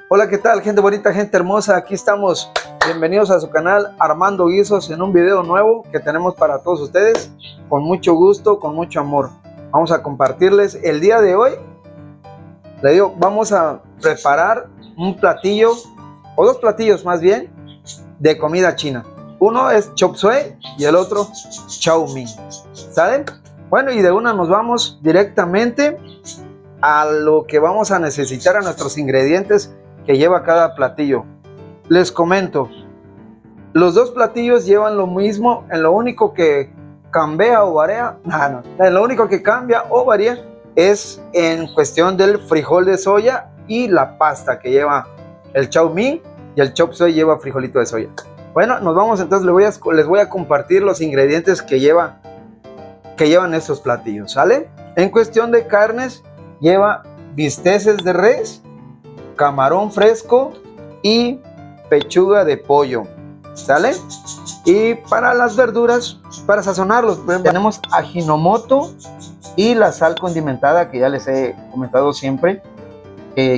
Hola, ¿qué tal, gente bonita, gente hermosa? Aquí estamos, bienvenidos a su canal Armando Guisos en un video nuevo que tenemos para todos ustedes, con mucho gusto, con mucho amor. Vamos a compartirles el día de hoy, le digo, vamos a preparar un platillo, o dos platillos más bien, de comida china. Uno es chop suey y el otro chow mein, ¿saben? Bueno, y de una nos vamos directamente a lo que vamos a necesitar, a nuestros ingredientes que lleva cada platillo. Les comento, los dos platillos llevan lo mismo, en lo único que cambia o varía, en lo único que cambia o varía es en cuestión del frijol de soya y la pasta que lleva el chow mein, y el chop suey lleva frijolito de soya. Bueno, nos vamos entonces, les voy a compartir los ingredientes que llevan estos platillos, ¿sale? En cuestión de carnes, lleva bisteces de res, camarón fresco y pechuga de pollo, ¿sale? Y para las verduras, para sazonarlos, tenemos ajinomoto y la sal condimentada, que ya les he comentado siempre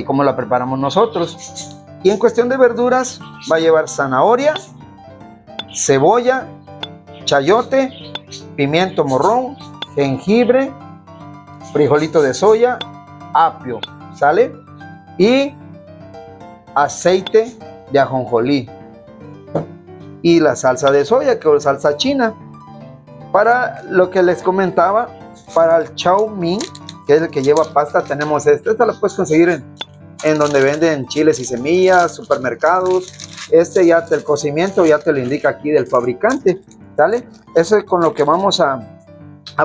cómo la preparamos nosotros. Y en cuestión de verduras, va a llevar zanahoria, cebolla, chayote, pimiento morrón, jengibre, frijolito de soya, apio, ¿sale? Y aceite de ajonjolí y la salsa de soya, que es salsa china. Para lo que les comentaba, para el chow mein, que es el que lleva pasta, tenemos esta la puedes conseguir en donde venden chiles y semillas, supermercados. Ya el cocimiento ya te lo indica aquí del fabricante, ¿sale? Eso es con lo que vamos a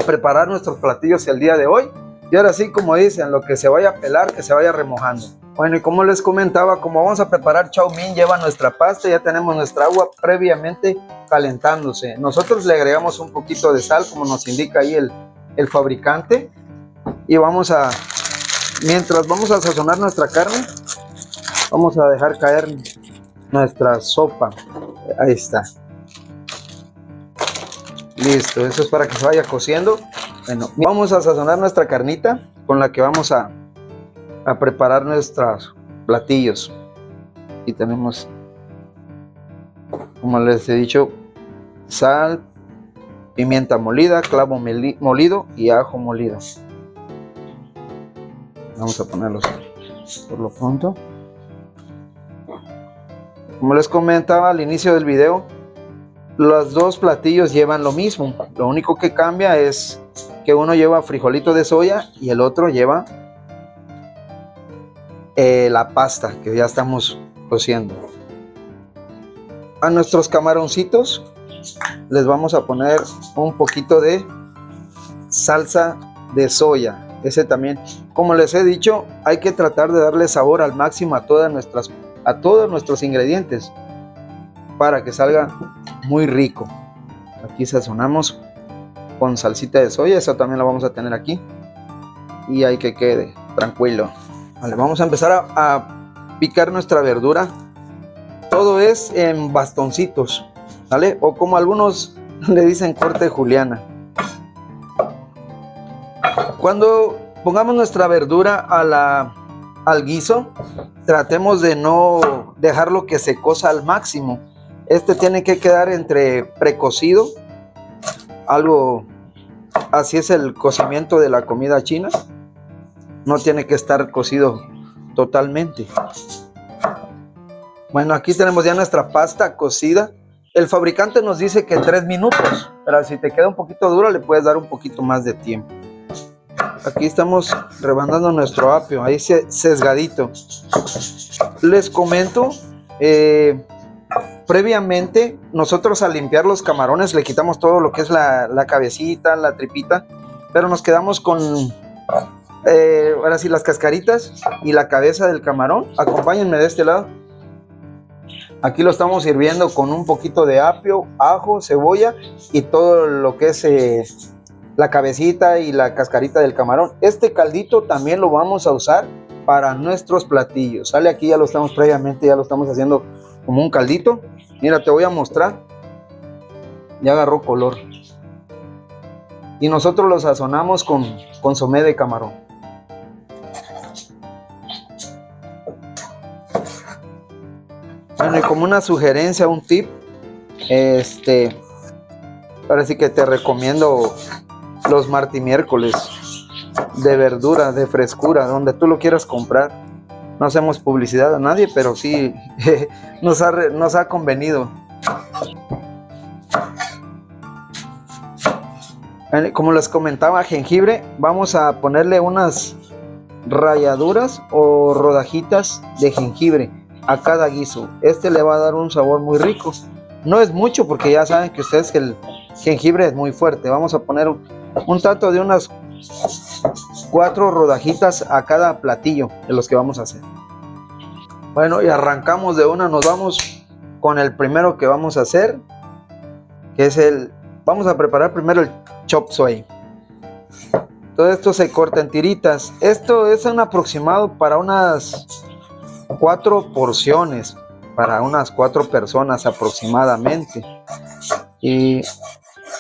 preparar nuestros platillos el día de hoy. Y ahora sí, como dicen, lo que se vaya a pelar, que se vaya remojando. Bueno, y como les comentaba, como vamos a preparar chow mein, lleva nuestra pasta, ya tenemos nuestra agua previamente calentándose. Nosotros le agregamos un poquito de sal, como nos indica ahí el fabricante. Y mientras vamos a sazonar nuestra carne, vamos a dejar caer nuestra sopa. Ahí está. Listo, eso es para que se vaya cociendo. Bueno, vamos a sazonar nuestra carnita con la que vamos a preparar nuestros platillos. Y tenemos, como les he dicho, sal, pimienta molida, clavo molido y ajo molido. Vamos a ponerlos por lo pronto. Como les comentaba al inicio del video, los dos platillos llevan lo mismo. Lo único que cambia es que uno lleva frijolito de soya y el otro lleva la pasta que ya estamos cociendo. A nuestros camaroncitos les vamos a poner un poquito de salsa de soya. Ese también, como les he dicho, hay que tratar de darle sabor al máximo a todos nuestros ingredientes para que salga muy rico. Aquí sazonamos con salsita de soya, eso también lo vamos a tener aquí, y hay que quede tranquilo. Vale, vamos a empezar a picar nuestra verdura. Todo es en bastoncitos, ¿vale? O como algunos le dicen, corte juliana. Cuando pongamos nuestra verdura al guiso, tratemos de no dejarlo que se cosa al máximo. Tiene que quedar entre precocido, algo así es el cocimiento de la comida china. No tiene que estar cocido totalmente. Bueno, aquí tenemos ya nuestra pasta cocida. El fabricante nos dice que 3 minutos, pero si te queda un poquito dura le puedes dar un poquito más de tiempo. Aquí estamos rebanando nuestro apio, ahí sesgadito. Les comento, previamente nosotros al limpiar los camarones le quitamos todo lo que es la cabecita, la tripita, pero nos quedamos con ahora sí las cascaritas y la cabeza del camarón. Acompáñenme de este lado. Aquí lo estamos sirviendo con un poquito de apio, ajo, cebolla y todo lo que es la cabecita y la cascarita del camarón. Este caldito también lo vamos a usar para nuestros platillos. Sale aquí, ya lo estamos haciendo como un caldito. Mira, te voy a mostrar. Ya agarró color. Y nosotros lo sazonamos con consomé de camarón. Bueno, y como una sugerencia, un tip, ahora sí que te recomiendo los martimiércoles de verdura, de frescura, donde tú lo quieras comprar. No hacemos publicidad a nadie, pero sí nos ha convenido. Como les comentaba, jengibre, vamos a ponerle unas ralladuras o rodajitas de jengibre a cada guiso. Este le va a dar un sabor muy rico. No es mucho porque ya saben que ustedes que el jengibre es muy fuerte. Vamos a poner un tanto de unas 4 rodajitas a cada platillo de los que vamos a hacer. Bueno, y arrancamos de una, nos vamos con el primero que vamos a hacer, que es vamos a preparar primero el chop suey. Todo esto se corta en tiritas. Esto es un aproximado para unas 4 porciones, para unas 4 personas aproximadamente. Y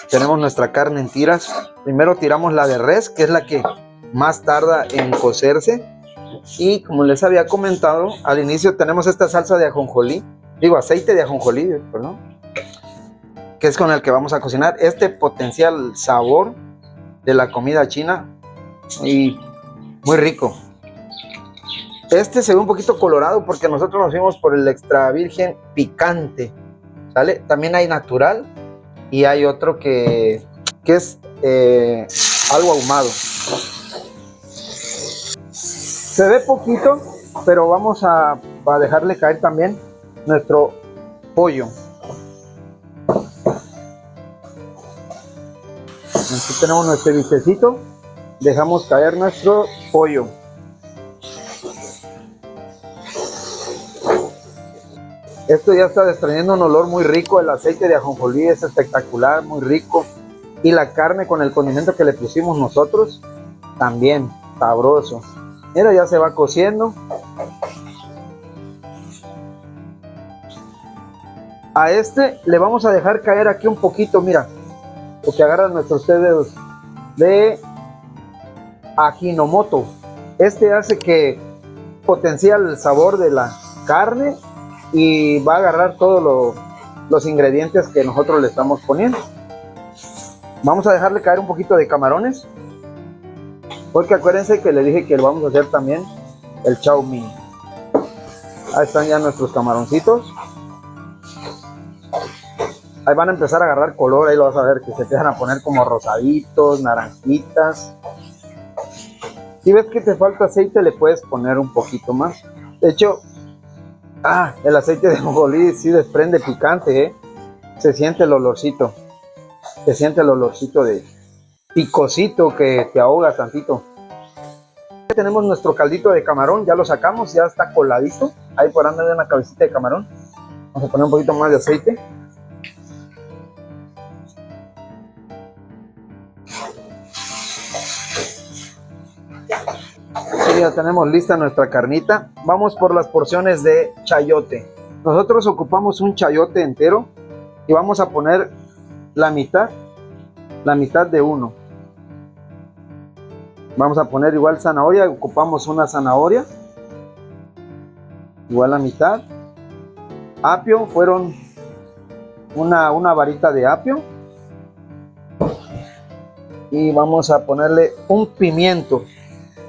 tenemos nuestra carne en tiras. Primero tiramos la de res, que es la que más tarda en cocerse. Y como les había comentado, al inicio tenemos esta salsa de ajonjolí, aceite de ajonjolí, perdón, que es con el que vamos a cocinar este potencial sabor de la comida china y muy rico. Este se ve un poquito colorado porque nosotros nos fuimos por el extra virgen picante, ¿sale? También hay natural y hay otro que es algo ahumado. Se ve poquito, pero vamos a dejarle caer también nuestro pollo. Aquí tenemos nuestro bistecito. Dejamos caer nuestro pollo. Esto ya está desprendiendo un olor muy rico. El aceite de ajonjolí es espectacular, muy rico. Y la carne con el condimento que le pusimos nosotros, también sabroso. Mira, ya se va cociendo. A este le vamos a dejar caer aquí un poquito, mira, lo que agarran nuestros dedos de Ajinomoto. Este hace que potencia el sabor de la carne y va a agarrar todos los ingredientes que nosotros le estamos poniendo. Vamos a dejarle caer un poquito de camarones, porque acuérdense que le dije que le vamos a hacer también el chow mein. Ahí están ya nuestros camaroncitos. Ahí van a empezar a agarrar color, ahí lo vas a ver que se empiezan a poner como rosaditos, naranjitas. Si ves que te falta aceite, le puedes poner un poquito más. De hecho, el aceite de ajonjolí sí desprende picante, se siente el olorcito. Se siente el olorcito de picosito que te ahoga tantito. Ya tenemos nuestro caldito de camarón, ya lo sacamos, ya está coladito. Ahí por anda de una cabecita de camarón. Vamos a poner un poquito más de aceite. Y ya tenemos lista nuestra carnita. Vamos por las porciones de chayote. Nosotros ocupamos un chayote entero y vamos a poner la mitad de uno. Vamos a poner igual zanahoria, ocupamos una zanahoria, igual la mitad. Apio, fueron una varita de apio. Y vamos a ponerle un pimiento.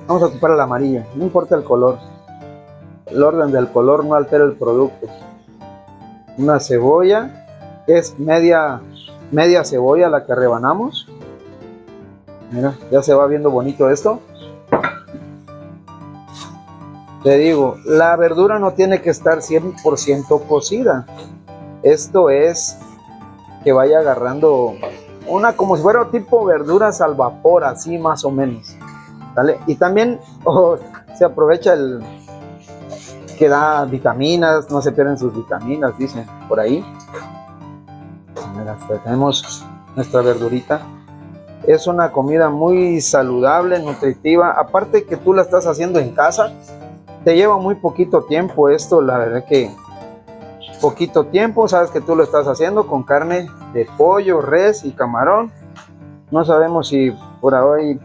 Vamos a ocupar el amarillo, no importa el color. El orden del color no altera el producto. Una cebolla, es media cebolla la que rebanamos. Mira, ya se va viendo bonito esto. Te digo, la verdura no tiene que estar 100% cocida. Esto es que vaya agarrando como si fuera tipo verduras al vapor, así más o menos. ¿Vale? Y también se aprovecha que da vitaminas, no se pierden sus vitaminas, dicen por ahí. Mira, tenemos nuestra verdurita. Es una comida muy saludable, nutritiva. Aparte que tú la estás haciendo en casa, te lleva muy poquito tiempo esto, la verdad que poquito tiempo. Sabes que tú lo estás haciendo con carne de pollo, res y camarón. No sabemos si por ahí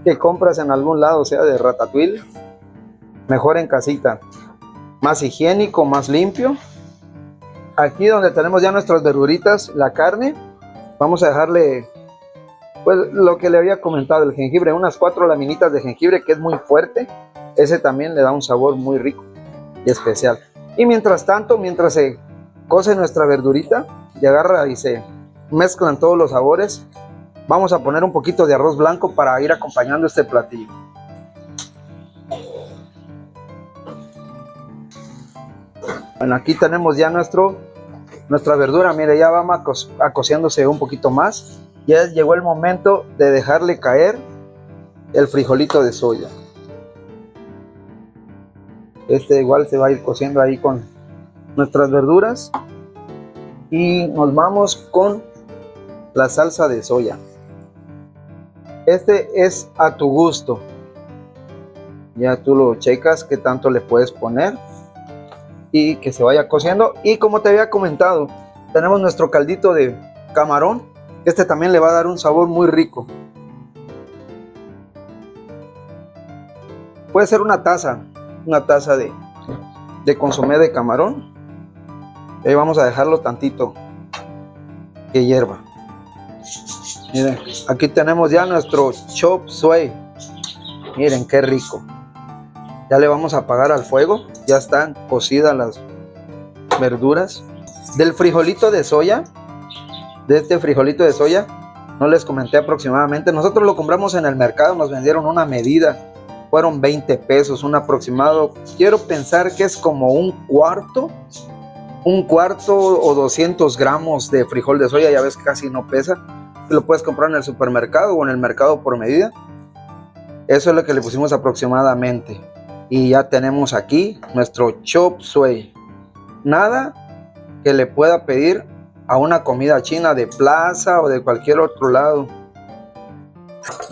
que compras en algún lado sea de ratatouille, mejor en casita. más higiénico, más limpio. Aquí donde tenemos ya nuestras verduritas, la carne, vamos a dejarle pues lo que le había comentado, el jengibre, unas 4 laminitas de jengibre, que es muy fuerte. Ese también le da un sabor muy rico y especial. Y mientras tanto, mientras se cose nuestra verdurita y agarra y se mezclan todos los sabores, vamos a poner un poquito de arroz blanco para ir acompañando este platillo. Bueno, aquí tenemos ya nuestra verdura. Mire, ya va cociéndose un poquito más. Ya llegó el momento de dejarle caer el frijolito de soya. Este igual se va a ir cociendo ahí con nuestras verduras. Y nos vamos con la salsa de soya. Este es a tu gusto. Ya tú lo checas qué tanto le puedes poner. Y que se vaya cociendo. Y como te había comentado, tenemos nuestro caldito de camarón. Este también le va a dar un sabor muy rico. Puede ser una taza de consomé de camarón. Y ahí vamos a dejarlo tantito que hierva. Miren, aquí tenemos ya nuestro chop suey. Miren qué rico. Ya le vamos a apagar al fuego. Ya están cocidas las verduras. Del frijolito de soya, de este frijolito de soya, no les comenté aproximadamente. Nosotros lo compramos en el mercado, nos vendieron una medida. Fueron 20 pesos, un aproximado. Quiero pensar que es como un cuarto o 200 gramos de frijol de soya. Ya ves que casi no pesa. Lo puedes comprar en el supermercado o en el mercado por medida. Eso es lo que le pusimos aproximadamente. Y ya tenemos aquí nuestro chop suey. Nada que le pueda pedir a una comida china de plaza o de cualquier otro lado.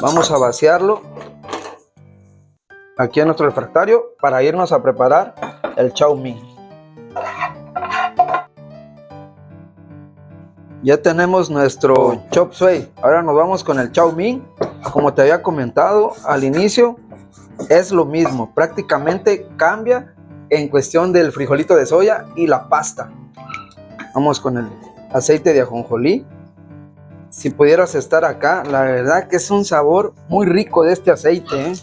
Vamos a vaciarlo aquí en nuestro refractario para irnos a preparar el chow mein. Ya tenemos nuestro chop suey. Ahora nos vamos con el chow mein. Como te había comentado al inicio, es lo mismo, prácticamente cambia en cuestión del frijolito de soya y la pasta. Vamos con el aceite de ajonjolí. Si pudieras estar acá, la verdad que es un sabor muy rico de este aceite, ¿eh?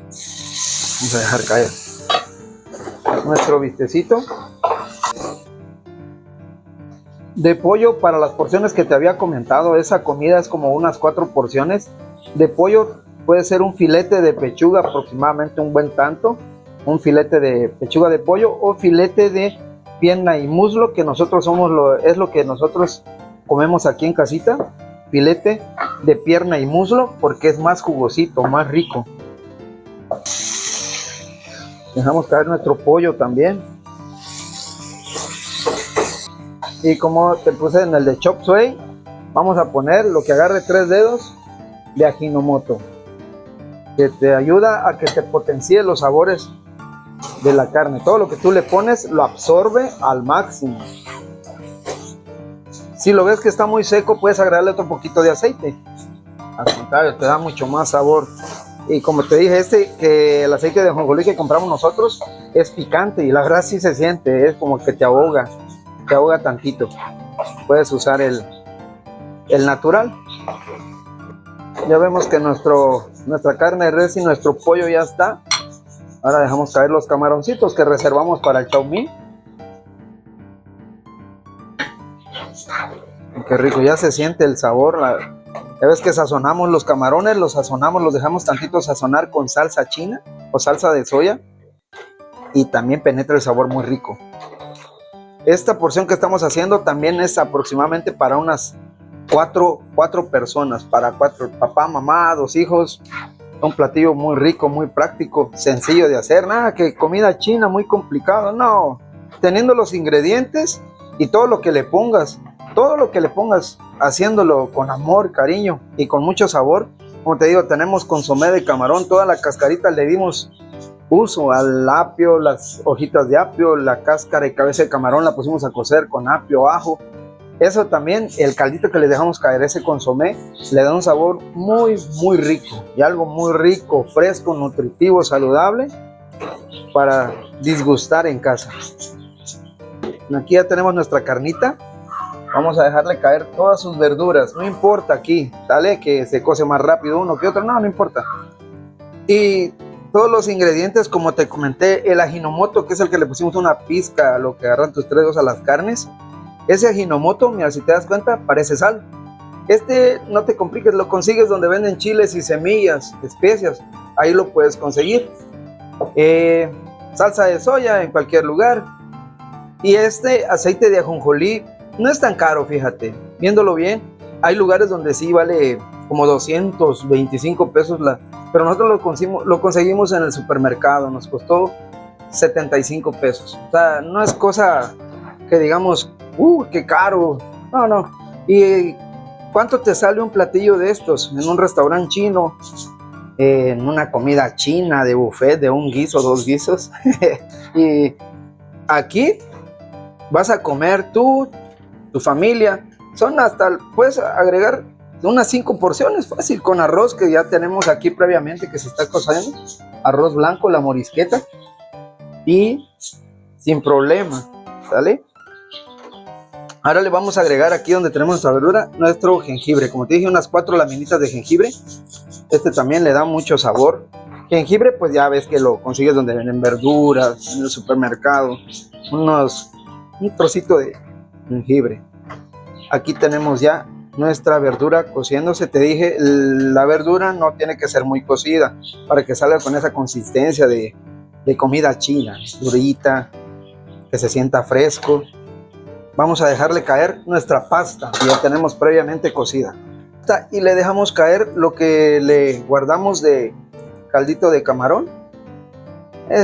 Vamos a dejar caer nuestro bistecito de pollo para las porciones que te había comentado. Esa comida es como unas 4 porciones de pollo. Puede ser un filete de pechuga, aproximadamente un buen tanto, un filete de pechuga de pollo o filete de pierna y muslo, que nosotros es lo que nosotros comemos aquí en casita. Filete de pierna y muslo porque es más jugosito, más rico. Dejamos caer nuestro pollo también. Y como te puse en el de chop suey, vamos a poner lo que agarre 3 dedos de ajinomoto, que te ayuda a que te potencie los sabores de la carne. Todo lo que tú le pones lo absorbe al máximo. Si lo ves que está muy seco, puedes agregarle otro poquito de aceite. Al contrario, te da mucho más sabor. Y como te dije, que el aceite de ajonjolí que compramos nosotros es picante y la verdad sí se siente, es como que te ahoga tantito. Puedes usar el natural. Ya vemos que nuestra carne de res y nuestro pollo ya está. Ahora dejamos caer los camaroncitos que reservamos para el chow mein. Qué rico, ya se siente el sabor. Ya ves que sazonamos los camarones, los dejamos tantito sazonar con salsa china o salsa de soya. Y también penetra el sabor muy rico. Esta porción que estamos haciendo también es aproximadamente para unas 4 personas, para 4, papá, mamá, 2 hijos. Un platillo muy rico, muy práctico, sencillo de hacer. Nada que comida china muy complicado, no. Teniendo los ingredientes y todo lo que le pongas, haciéndolo con amor, cariño y con mucho sabor. Como te digo, tenemos consomé de camarón, toda la cascarita le dimos uso al apio, las hojitas de apio, la cáscara y cabeza de camarón la pusimos a cocer con apio, ajo. Eso también, el caldito que le dejamos caer, ese consomé, le da un sabor muy, muy rico. Y algo muy rico, fresco, nutritivo, saludable. para disgustar en casa. Aquí ya tenemos nuestra carnita. Vamos a dejarle caer todas sus verduras, no importa aquí, ¿sale? Que se cose más rápido uno que otro, no importa. Y todos los ingredientes, como te comenté, el ajinomoto, que es el que le pusimos una pizca a lo que agarran tus 3 dedos a las carnes. Ese ajinomoto, mira, si te das cuenta, parece sal. No te compliques, lo consigues donde venden chiles y semillas, especias, ahí lo puedes conseguir. Salsa de soya en cualquier lugar. Y este aceite de ajonjolí no es tan caro, fíjate, viéndolo bien. Hay lugares donde sí vale como 225 pesos, pero nosotros lo conseguimos en el supermercado, nos costó 75 pesos. O sea, no es cosa que digamos, qué caro, no. ¿Y cuánto te sale un platillo de estos en un restaurante chino? En una comida china de buffet, de un guiso, 2 guisos. Y aquí vas a comer tú, tu familia, puedes agregar unas 5 porciones fácil, con arroz que ya tenemos aquí previamente que se está cociendo, arroz blanco, la morisqueta, y sin problema, ¿sale? Ahora le vamos a agregar aquí donde tenemos nuestra verdura, nuestro jengibre, como te dije, unas 4 laminitas de jengibre. Este también le da mucho sabor. Jengibre, pues ya ves que lo consigues donde venden verduras, en el supermercado, un trocito de jengibre. Aquí tenemos ya nuestra verdura cociéndose. Te dije, la verdura no tiene que ser muy cocida para que salga con esa consistencia de comida china, durita, que se sienta fresco. Vamos a dejarle caer nuestra pasta que ya tenemos previamente cocida y le dejamos caer lo que le guardamos de caldito de camarón.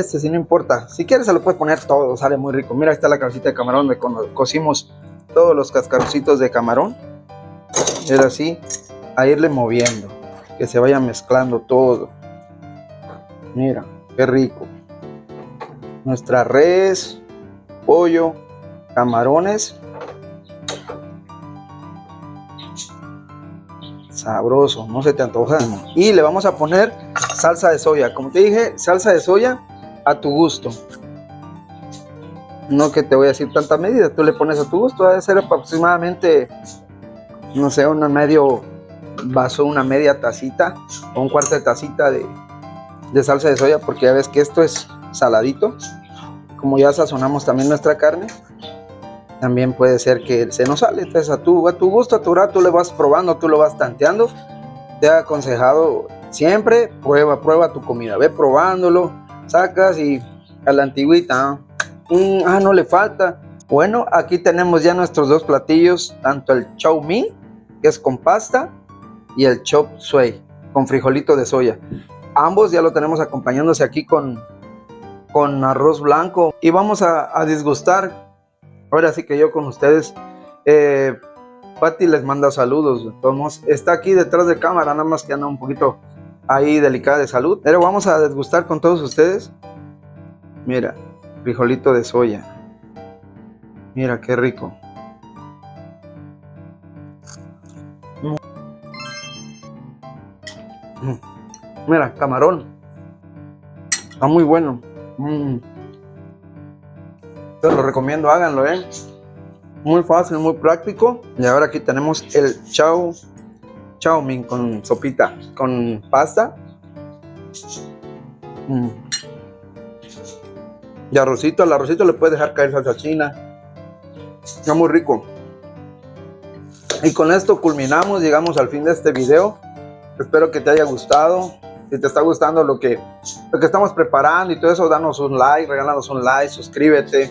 Si no importa, si quieres se lo puedes poner todo, sale muy rico. Mira, ahí está la cabecita de camarón de cuando cocimos todos los cascaroncitos de camarón. Es así, a irle moviendo, que se vaya mezclando todo. Mira, qué rico. Nuestra res, pollo, camarones. Sabroso, no se te antoja. Y le vamos a poner salsa de soya. Como te dije, salsa de soya a tu gusto. No que te voy a decir tanta medida, tú le pones a tu gusto. Debe ser aproximadamente, no sé, un medio vaso, una media tacita o un cuarto de tacita de salsa de soya, porque ya ves que esto es saladito. Como ya sazonamos también nuestra carne, también puede ser que se nos sale. Entonces a tu gusto, a tu hora, tú le vas probando, tú lo vas tanteando. Te he aconsejado siempre, prueba tu comida, ve probándolo, sacas y a la antigüita, no le falta. Bueno, aquí tenemos ya nuestros 2 platillos, tanto el chow mein, que es con pasta, y el chop suey, con frijolito de soya. Ambos ya lo tenemos acompañándose aquí con arroz blanco, y vamos a disgustar. Ahora sí que yo con ustedes. Pati les manda saludos. Entonces, está aquí detrás de cámara, nada más que anda un poquito ahí delicada de salud. Pero vamos a degustar con todos ustedes. Mira, frijolito de soya. Mira qué rico. Mira, camarón. Está muy bueno. Te lo recomiendo, háganlo, muy fácil, muy práctico. Y ahora aquí tenemos el chow mein con sopita, con pasta. Y arrocito, al arrocito le puedes dejar caer salsa china. Está muy rico. Y con esto culminamos, llegamos al fin de este video. Espero que te haya gustado. Si te está gustando lo que estamos preparando y todo eso, danos un like, regálanos un like, suscríbete,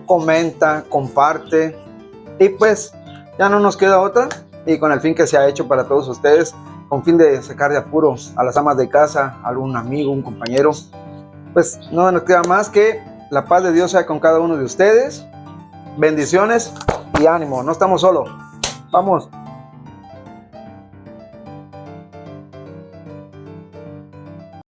comenta, comparte. Y pues ya no nos queda otra, y con el fin que se ha hecho para todos ustedes, con fin de sacar de apuro a las amas de casa, a algún amigo, un compañero, pues no nos queda más que la paz de Dios sea con cada uno de ustedes. Bendiciones y ánimo, no estamos solos. Vamos.